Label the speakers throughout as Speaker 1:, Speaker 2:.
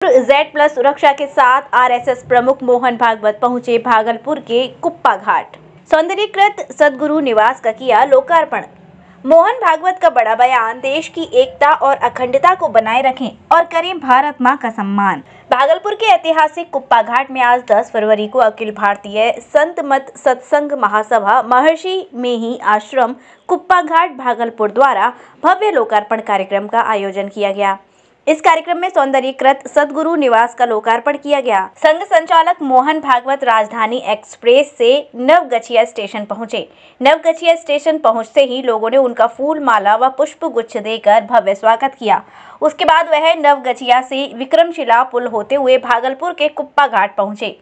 Speaker 1: Z+ सुरक्षा के साथ RSS प्रमुख मोहन भागवत पहुंचे भागलपुर के कुप्पा घाट। सौंदर्यीकृत सद्गुरु निवास का किया लोकार्पण। मोहन भागवत का बड़ा बयान, देश की एकता और अखंडता को बनाए रखें और करें भारत मां का सम्मान। भागलपुर के ऐतिहासिक कुप्पा घाट में आज 10 फरवरी को अखिल भारतीय संत मत सत्संग महासभा महर्षि मेही आश्रम कुप्पा घाट भागलपुर द्वारा भव्य लोकार्पण कार्यक्रम का आयोजन किया गया। इस कार्यक्रम में सौंदर्यीकृत सद्गुरु निवास का लोकार्पण किया गया। संघ संचालक मोहन भागवत राजधानी एक्सप्रेस से नवगछिया स्टेशन पहुंचे। नवगछिया स्टेशन पहुंचते ही लोगों ने उनका फूल माला व पुष्प गुच्छ देकर भव्य स्वागत किया। उसके बाद वह नवगछिया से विक्रमशिला पुल होते हुए भागलपुर के कुप्पा घाट पहुंचे।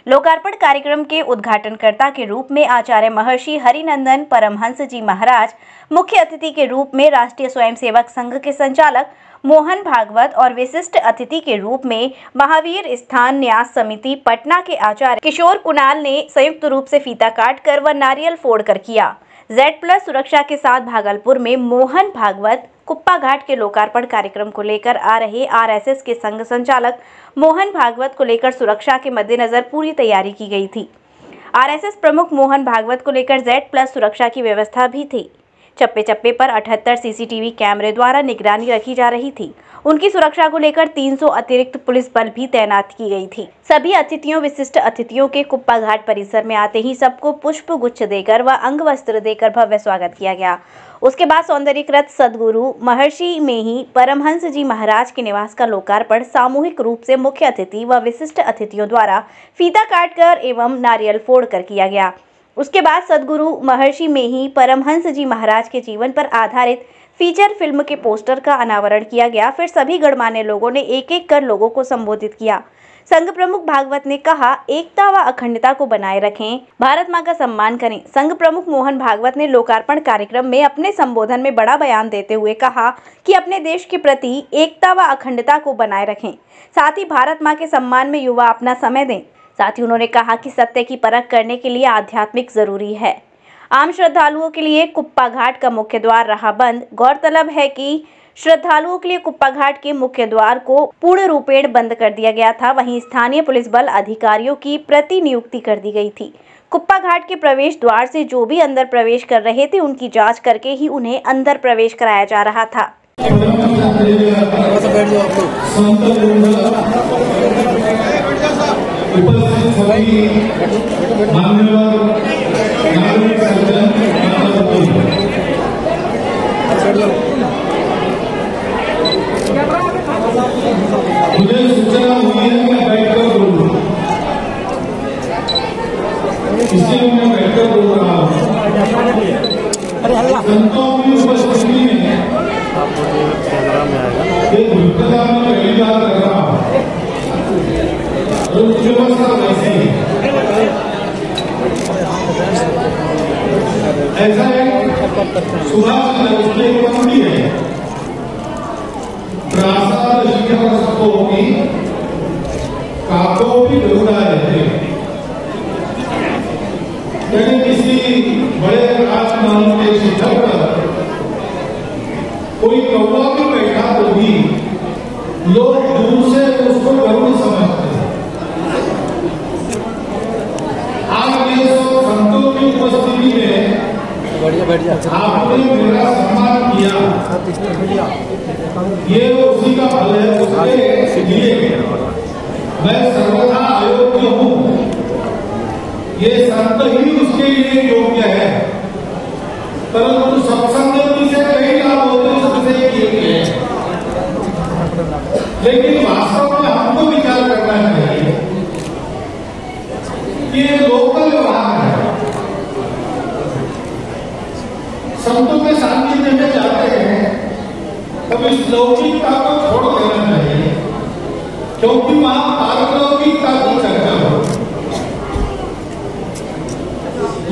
Speaker 1: लोकार्पण कार्यक्रम के उद्घाटनकर्ता के रूप में आचार्य महर्षि हरिनंदन परमहंस जी महाराज, मुख्य अतिथि के रूप में राष्ट्रीय स्वयंसेवक संघ के संचालक मोहन भागवत और विशिष्ट अतिथि के रूप में महावीर स्थान न्यास समिति पटना के आचार्य किशोर कुणाल ने संयुक्त रूप से फीता काटकर व नारियल फोड़कर किया। Z+ सुरक्षा के साथ भागलपुर में मोहन भागवत कुप्पा घाट के लोकार्पण कार्यक्रम को लेकर आ रहे RSS के संघ संचालक मोहन भागवत को लेकर सुरक्षा के मद्देनजर पूरी तैयारी की गई थी। RSS प्रमुख मोहन भागवत को लेकर Z+ सुरक्षा की व्यवस्था भी थी। चप्पे चप्पे पर 78 CCTV कैमरे द्वारा निगरानी रखी जा रही थी। उनकी सुरक्षा को लेकर 300 अतिरिक्त पुलिस बल भी तैनात की गई थी। सभी अतिथियों विशिष्ट अतिथियों के कुप्पा घाट परिसर में आते ही सबको पुष्प गुच्छ देकर व अंग वस्त्र देकर भव्य स्वागत किया गया। उसके बाद सौंदर्यीकृत सद्गुरु महर्षि मेही परमहंस जी महाराज के निवास का लोकार्पण सामूहिक रूप से मुख्य अतिथि व विशिष्ट अतिथियों द्वारा फीता काटकर एवं नारियल फोड़कर किया गया। उसके बाद सद्गुरु महर्षि मेही परमहंस जी महाराज के जीवन पर आधारित फीचर फिल्म के पोस्टर का अनावरण किया गया। फिर सभी गणमान्य लोगों ने एक एक कर लोगों को संबोधित किया। संघ प्रमुख भागवत ने कहा, एकता व अखंडता को बनाए रखें, भारत मां का सम्मान करें। संघ प्रमुख मोहन भागवत ने लोकार्पण कार्यक्रम में अपने संबोधन में बड़ा बयान देते हुए कहा कि अपने देश के प्रति एकता व अखंडता को बनाए रखें, साथ ही भारत मां के सम्मान में युवा अपना समय दें। साथ ही उन्होंने कहा कि सत्य की परख करने के लिए आध्यात्मिक जरूरी है। आम श्रद्धालुओं के लिए कुप्पा घाट का मुख्य द्वार रहा बंद। गौरतलब है कि श्रद्धालुओं के लिए कुप्पा घाट के मुख्य द्वार को पूर्ण रूपेण बंद कर दिया गया था। वहीं स्थानीय पुलिस बल अधिकारियों की प्रतिनियुक्ति कर दी गई थी। कुप्पा घाट के प्रवेश द्वार से जो भी अंदर प्रवेश कर रहे थे, उनकी जाँच करके ही उन्हें अंदर प्रवेश कराया जा रहा था।
Speaker 2: उपस्थित सभी मान्यवर नागरिक सज्जन, मुझे सूचना हुई है कि मैं बैठकर बोलूं, इसलिए मैं बैठकर बोल रहा हूँ। संतों की उपस्थिति में एक विपदा में पहली बार कर रहा हूँ। व्यवस्था वैसी ऐसा सुभाष उसकी एक पंक्ति है, प्रासाद शिखर सपोगी काको भी गरुड़ा रहते। यानी किसी बड़े राजमहल के शिखर पर कोई कौवा भी बैठा तो भी लोग दूर से उसको गरुड़ समझते हैं। संतों की उपस्थिति में आपने मेरा सम्मान किया, ये उसी का फल है। उसके लिए मैं सर्वथा अयोग्य हूँ, ये संत ही उसके लिए योग्य है। परंतु सत्संग से कई लाभ होते सबसे किए हैं, लेकिन वास्तव में हमको विचार करना चाहिए ये लोकल व्यवहार है। संतों के सानिध्य में जाते हैं तब इस लौकिकता को छोड़ देना चाहिए, क्योंकि वहां पारलौकिकता की चर्चा हो।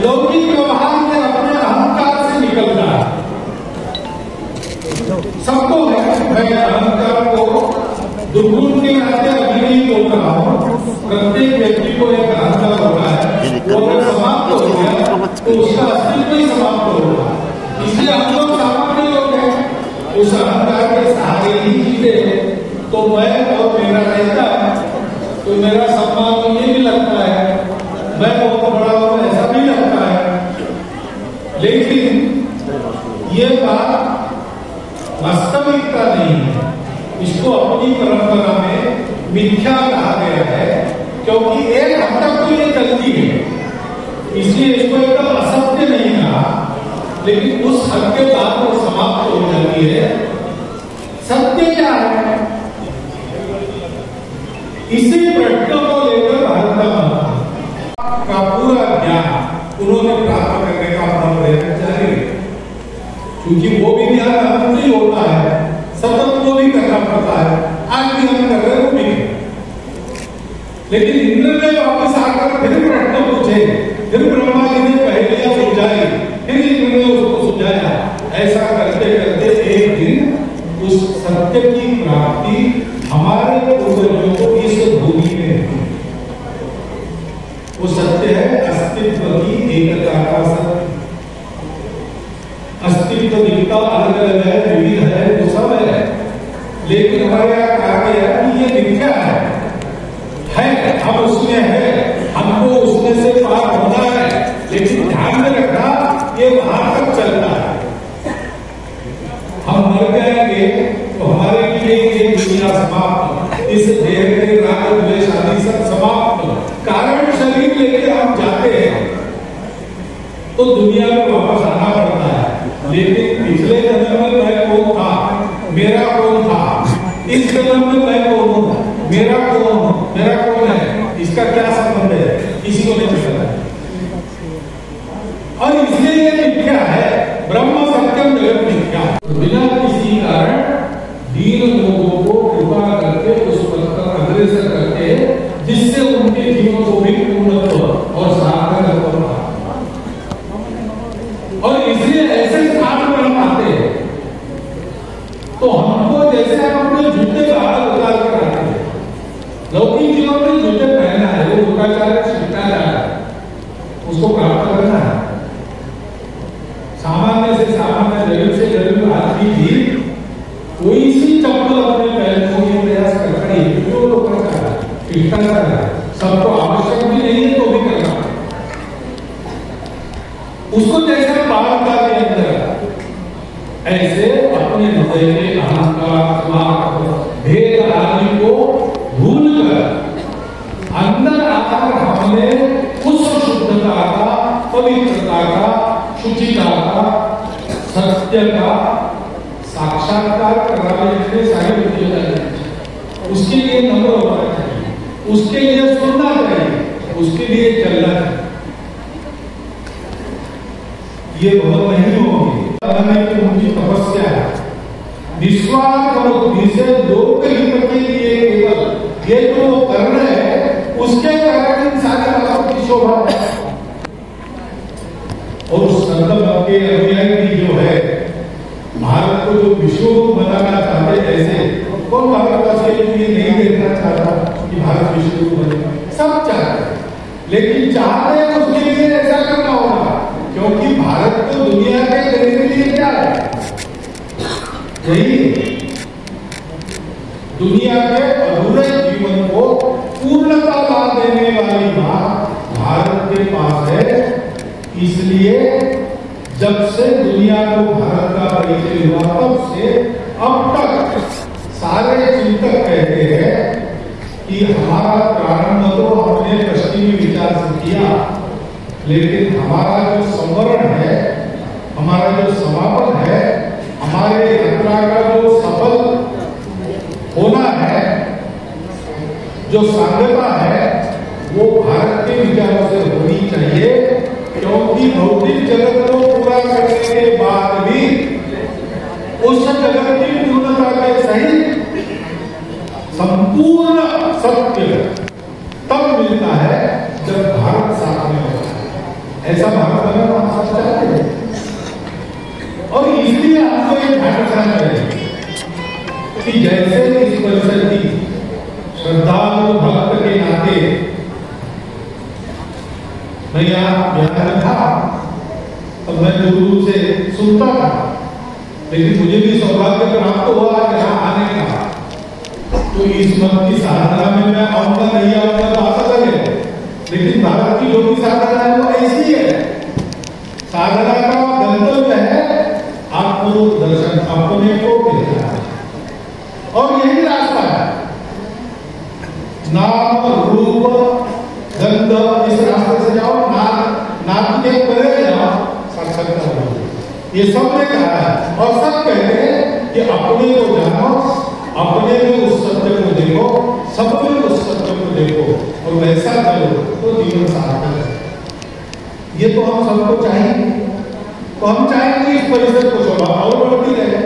Speaker 2: लौकिक व्यवहार में अपने अहंकार से निकलना सबको है। मैं अहंकार को दुर्गुण के नाते अभी नहीं बोल रहा हूँ। प्रत्येक व्यक्ति को एक अहंकार होता है, वो अगर समाप्त हो गया तो उसका अस्तित्व ही समाप्त होगा। इसलिए हम लोग सामान्य लोग हैं, उस अहंकार के सहारे ही जीते तो मैं और मेरा रहता है, तो मेरा सम्मान तो ये भी लगता है, मैं बहुत बड़ा हूं ऐसा भी लगता है। लेकिन ये बात वास्तविकता नहीं है। इसको अपनी परंपरा में मिथ्या कहा गया है, क्योंकि एक हद तक तो ये चलती है, इसलिए इसको एकदम असत्य नहीं कहा। लेकिन उस हद के बाद वो समाप्त हो जाती है। सत्य क्या है? इसी प्रश्न को लेकर भारत का पूरा ज्ञान उन्होंने प्राप्त करने का अपना प्रयत्न जारी है, क्योंकि वो भी ज्ञान अनंत ही होता है, सतत वो भी करना पड़ता है। आज भी हम कर रहे वो भी, लेकिन इंद्र ने वापस आकर फिर प्रश्न पूछे, फिर ब्रह्मा जी ने पहेलियां सुलझाई, फिर इंद्र ने उसको सुलझाया। ऐसा करते करते एक दिन उस सत्य की प्राप्ति हमारे पूर्वजों को इस भूमि में हुई। वो सत्य है अस्तित्व की एकता का सत्य। अस्तित्व दिखता अलग अलग है, विविध है, वो सब है, लेकिन हमारे यहाँ कहा गया कि ये मिथ्या है, हम उसमें है, हमको उसमें से पार होना है। लेकिन ध्यान में रखना ये वहां तक चलता है। हम मर जाएंगे तो हमारे लिए ये दुनिया समाप्त, इस देह के राग द्वेष आदि सब समाप्त। कारण शरीर लेके हम जाते हैं तो दुनिया में वापस आना पड़ता है। लेकिन पिछले जन्म में मैं कौन था, मेरा कौन था, इस जन्म में मैं कौन हूं, मेरा कौन है, इसका क्या संबंध है, किसी को नहीं पता। और इसलिए ये मिथ्या है, ब्रह्म सत्यम जगत मिथ्या। बिना किसी कारण दीन लोगों को कृपा करके उस पद पर अग्रसर करके, जिससे उनके जीवन को भी पूर्णत्व और सार्थक होता। और इसलिए ऐसे स्थान पर हम आते हैं तो हमको जैसे हम अपने जूते बाहर उतार कर आते हैं। लौकिक जीवन में जूते पहनना है, वो दुकाचार्य सीखना जा रहा है, उसको प्राप्त करना है। सामान्य से सामान्य, गरीब से गरीब आदमी भी कोई सी चप्पल अपने पैर को ये प्रयास करता है, जो लोग करता है, शिष्टाचार है, सबको आवश्यक भी नहीं है तो भी करना है। उसको जैसे पारता के अंदर ऐसे अपने हृदय के अहंकार, स्वार्थ, भेद आदि को भूलकर अंदर आकर हमने उस शुद्धता का, पवित्रता का, शुचिता का, सत्य का साक्षात्कार कराने के लिए सारी विद्या, उसके लिए नम्र होना चाहिए, उसके लिए सुनना चाहिए, उसके लिए चलना चाहिए। ये बहुत नहीं होगी की उनकी तपस्या है। निस्वार्थ बुद्धि से लोक हित के लिए केवल ये जो वो कर रहे हैं, उसके कारण इन सारी बातों की शोभा है। और उस संत के अनुयायी जो है, भारत को जो विश्व बनाना चाहते, ऐसे कौन भारत के लिए नहीं देखना चाहता कि भारत विश्व बने? सब चाहते हैं, लेकिन चाहते हैं उसके लिए ऐसा करना होगा, क्योंकि भारत को दुनिया के देने के लिए क्या है? यही दुनिया के अधूरे जीवन को पूर्णता ला देने वाली बात भारत के पास है। इसलिए जब से दुनिया को भारत का परिचय हुआ, तब से अब तक सारे चिंतक कहते हैं कि हमारा प्रारंभ तो हमने पश्चिमी विचार से किया, लेकिन हमारा जो संवरण है, हमारा जो समापन है, हमारे यात्रा का जो सफल होना है, जो सांगता है, वो भारत के विचारों से होनी चाहिए। क्योंकि भौतिक जगत को पूरा करने के बाद भी उस जगत की पूर्णता के सहित संपूर्ण सत्य तब मिलता है जब भारत साथ में होता है। ऐसा भारत बनाना हम चाहते हैं, और इसलिए आपको ये ध्यान रखना चाहिए कि जैसे इस परिसर की श्रद्धालु भक्त के नाते मैं यहाँ बयान था, तो मैं दूर से सुनता था, लेकिन मुझे भी सौभाग्य प्राप्त हुआ यहाँ आने का। तो इस मत की साधना में मैं आऊंगा नहीं आऊंगा तो आ सकता है, लेकिन भारत की जो भी साधना है वो ऐसी है। साधना का गंतव्य है आत्म दर्शन, अपने को देखना, और यही रास्ता है। नाम रूप गंध, इस रास्ते से जाओ, नाम के परे जाओ, साक्षात्कार हो। ये सब ने कहा है, और सब कहते हैं कि अपने को जानो, अपने में उस सत्य को देखो, सब में उस सत्य को देखो, और वैसा करो तो जीवन सार्थक है। ये तो हम सबको चाहिए। तो हम चाहेंगे इस परिसर को शोभा और बढ़ती रहे।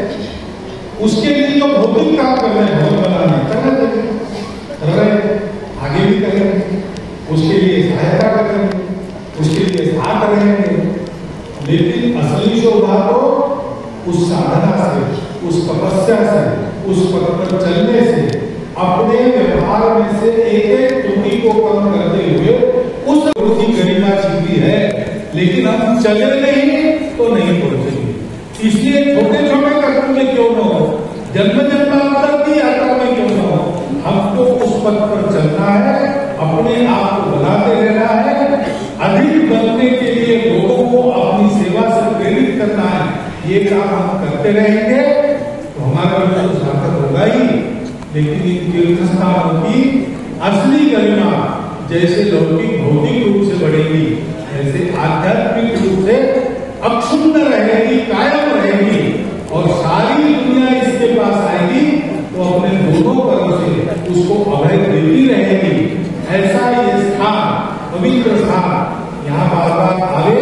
Speaker 2: उसके लिए जो भौतिक काम कर रहे हैं, भवन बनाने कर रहे, आगे भी करेंगे, उसके लिए सहायता करेंगे, उसके लिए साथ रहेंगे। लेकिन असली शोभा तो उस साधना से, उस तपस्या से, उस पथ पर चलने से, अपने व्यवहार में से एक एक त्रुटि को कम करते हुए उस गुरु की गरिमा छिपी है। लेकिन हम चले नहीं तो नहीं पहुंचेंगे। इसलिए छोटे छोटे कर्म में क्यों न हो, जन्म जन्मांतर की यात्रा में क्यों न हो, हमको उस पथ पर चलना है, अपने आप को बनाते रहना है, अधिक बनने के लिए लोगों को अपनी सेवा से प्रेरित करना है। ये काम हम करते रहेंगे तो हमारा तो सार्थक होगा ही। लेकिन इन तीर्थ स्थानों की असली गरिमा जैसे लौकिक भौतिक रूप से बढ़ेगी, ऐसे आध्यात्मिक रूप से अक्षुण्ण रहेगी, कायम रहेगी, और सारी दुनिया इसके पास आएगी तो अपने दोनों तरफ से उसको अभय देती रहेगी। ऐसा ये स्थान, पवित्र स्थान, यहाँ बार बार आवे,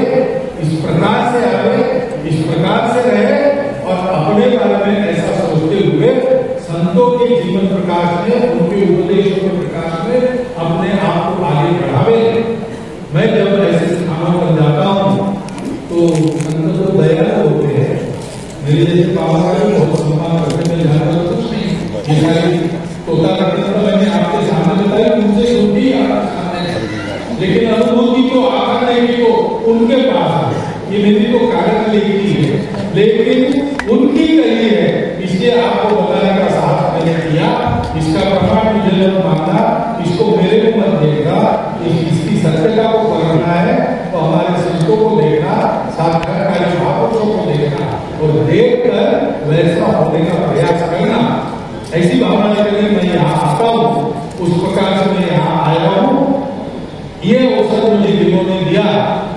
Speaker 2: इस प्रकार से आवे, इस प्रकार से रहे, और अपने बारे में ऐसा सोचते हुए संतों के जीवन प्रकाश में, उनके उपदेशों के प्रकाश में अपने आप को आगे बढ़ावे। मैं जब ऐसे स्थानों पर जाता हूँ तो संत तो दयालु होते हैं, मेरे जैसे बाबा का भी बहुत सम्मान करते, मैं जानता कुछ नहीं, तोता का मैंने आपके सामने बताया, उनसे सुनती लेकिन अनुभूति तो आकर नहीं तो उनके पास है। ये मेरी तो कागज लिखी है, लेकिन उनकी कही है, इसलिए आपको बताने का साहस मैंने किया। इसका प्रमाण मुझे मानना, इसको मेरे को मत देखना, इसकी सत्यता को पकड़ना है, तो हमारे संतों को देखना, साक्षात्कार महापुरुषों को देखना, और देखकर वैसा होने का प्रयास करना। ऐसी भावना लेकर मैं यहाँ आता हूँ, उस प्रकार से मैं यहाँ आया हूँ। ये अवसर मुझे जिन्होंने दिया,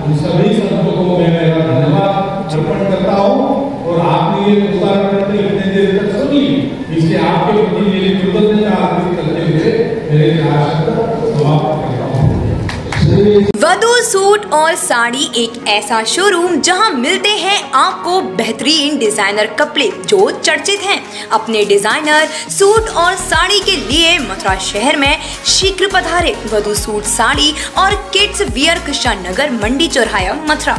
Speaker 2: उन सभी संतों को मैं मेरा धन्यवाद अर्पण करता हूँ। और आपने ये विस्तार करते इतने देर तक सुन ली, इसलिए आपके प्रति मेरी कृतज्ञता अर्पित करते हुए मेरे शब्द समाप्त करता हूँ।
Speaker 3: वधू सूट और साड़ी एक ऐसा शोरूम जहां मिलते हैं आपको बेहतरीन डिजाइनर कपड़े जो चर्चित हैं। अपने डिजाइनर सूट और साड़ी के लिए मथुरा शहर में शीघ्र पधारे। वधू सूट साड़ी और किड्स वियर कृष्णा नगर मंडी चौराहा मथुरा।